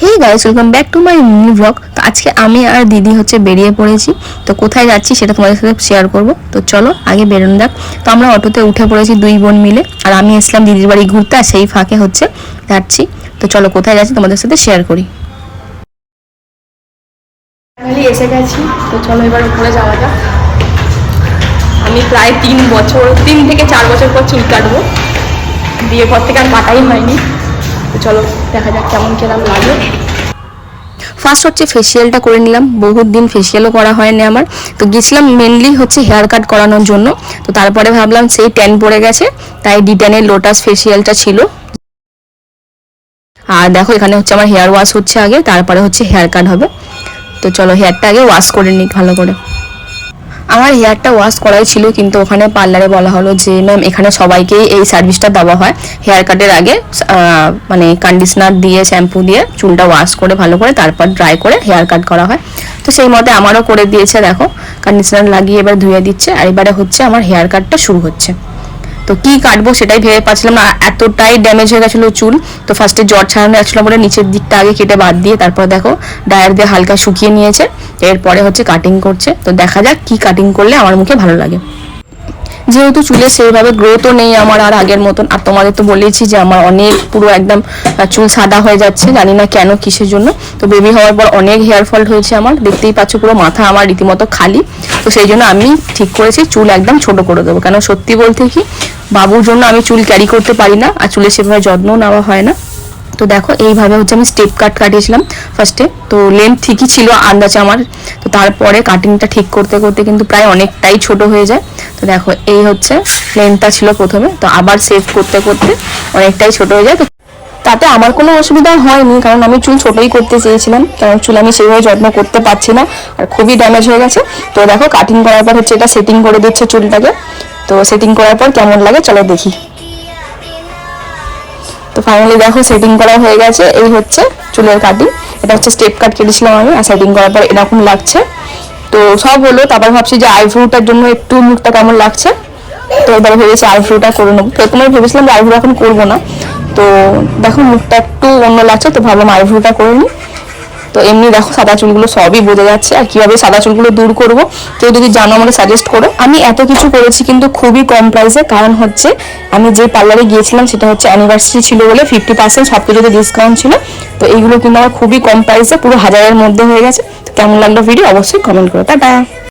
Hey guys, welcome back to my new blog. তো আজকে আমি আর দিদি হচ্ছে বেরিয়ে পড়েছি। তো কোথায় যাচ্ছি সেটা তোমাদের সাথে শেয়ার করব। তো চলো আগে বেরোন যাক। তো আমরা অটোতে উঠে পড়েছি দুই বোন মিলে, আর আমি এসলাম দিদির বাড়ি ঘুরতে, আর সেই ফাঁকে হচ্ছে যাচ্ছি। তো চলো কোথায় যাচ্ছি তোমাদের সাথে শেয়ার করি। ফাইনালি এসে গেছি। তো চলো এবার উপরে যাওয়া যাক। আমি প্রায় 3 থেকে 4 বছর পর চুল কাটবো। বিয়ের পর থেকে আর কাটাই হয়নি। তো চলো দেখা যাক কেমন কেরাম লাগে। ফার্স্ট হচ্ছে ফেসিয়ালটা করে নিলাম, বহুত দিন ফেসিয়ালও করা হয়নি আমার। তো গেছিলাম মেনলি হচ্ছে হেয়ার কাট করানোর জন্য। তো তারপরে ভাবলাম সেই ট্যান পড়ে গেছে, তাই ডিটেনের লোটাস ফেসিয়ালটা ছিল। আর দেখো এখানে হচ্ছে আমার হেয়ার ওয়াশ হচ্ছে আগে, তারপরে হচ্ছে হেয়ার কাট হবে। তো চলো হেয়ারটা আগে ওয়াশ করে নিই ভালো করে। আমার হেয়ারটা ওয়াশ করাই ছিল, কিন্তু ওখানে পার্লারে বলা হলো যে ম্যাম এখানে সবাইকেই এই সার্ভিসটা দেওয়া হয়, হেয়ার কাটের আগে মানে কন্ডিশনার দিয়ে শ্যাম্পু দিয়ে চুলটা ওয়াশ করে ভালো করে তারপর ড্রাই করে হেয়ার কাট করা হয়। তো সেই মতে আমারও করে দিয়েছে, দেখো কন্ডিশনার লাগিয়ে এবার ধুয়ে দিচ্ছে, আর এবারে হচ্ছে আমার হেয়ার কাটটা শুরু হচ্ছে। তো কি কাটবো সেটাই ভেবে পাচ্ছিলাম না, এতটাই ড্যামেজ হয়ে গেছিলো চুল। তো ফার্স্টে জট ছাড়ানো যাচ্ছিলো বলে নিচের দিকটা আগে কেটে বাদ দিয়ে তারপর দেখো ড্রায়ার দিয়ে হালকা শুকিয়ে নিয়েছে। এরপরে হচ্ছে কাটিং করছে। তো দেখা যাক কি কাটিং করলে আমার মুখে ভালো লাগে। যেহেতু চুলে সেইভাবে গ্রোথও নেই আমার আর আগের মতন, আর তোমাদের তো বলেছি যে আমার অনেক পুরো একদম চুল সাদা হয়ে যাচ্ছে, জানি না কেন কিসের জন্য। তো বেবি হওয়ার পর অনেক হেয়ার ফল হয়েছে আমার, দেখতেই পাচ্ছ পুরো মাথা আমার রীতিমতো খালি। তো সেই জন্য আমি ঠিক করেছি চুল একদম ছোট করে দেবো, কেন সত্যি বলতে কি বাবুর জন্য আমি চুল ক্যারি করতে পারি না, আর চুলের সেভাবে যত্নও নেওয়া হয় না। তো দেখো এইভাবে হচ্ছে আমি স্টেপ কাট কাটিয়েছিলাম ফার্স্টে। তো লেন্থ ঠিকই ছিল আন্দাজে আমার। তো তারপরে কাটিংটা ঠিক করতে করতে কিন্তু প্রায় অনেকটাই ছোট হয়ে যায়। তো দেখো এই হচ্ছে লেন্থটা ছিল প্রথমে, তো আবার সেভ করতে করতে অনেকটাই ছোট হয়ে যায়। তো তাতে আমার কোনো অসুবিধা হয়নি, কারণ আমি চুল ছোটই করতে চেয়েছিলাম, কারণ চুল আমি সেইভাবে যত্ন করতে পারছি না, আর খুবই ড্যামেজ হয়ে গেছে। তো দেখো কাটিং করার পর হচ্ছে এটা সেটিং করে দিচ্ছে চুলটাকে। তো সেটিং করার পর কেমন লাগে চলো দেখি। তো ফাইনালি দেখো সেটিং করা হয়ে গেছে, এই হচ্ছে চুলের কাটিং। এটা হচ্ছে স্টেপ কাট কেটেছিলাম আমি, আর সেটিং করার পর এরকম লাগছে। তো সব হলো, তারপর ভাবছি যে আইব্রোটার জন্য একটু মুখটা কেমন লাগছে। তো এবারে ভেবেছি আইব্রোটা করে নেবো। প্রথমে ভেবেছিলাম যে আইব্রো এখন করবো না, তো দেখো মুখটা একটু অন্য লাগছে, তো ভাবলাম আইব্রোটা করে নিই। তো এমনি দেখো সাদা চুলগুলো সবই বোঝা যাচ্ছে, আর কিভাবে সাদা চুলগুলো দূর করবো কেউ যদি জানো আমাকে সাজেস্ট করো। আমি এত কিছু করেছি কিন্তু খুবই কম প্রাইসে, কারণ হচ্ছে আমি যে পার্লারে গিয়েছিলাম সেটা হচ্ছে অ্যানিভার্সারি ছিল বলে 50% সব কিছুতে ডিসকাউন্ট ছিল। তো এইগুলো কিন্তু আমার খুবই কম প্রাইসে পুরো 1000-এর মধ্যে হয়ে গেছে। তো কেমন লাগলো ভিডিও অবশ্যই কমেন্ট করো। টাটা।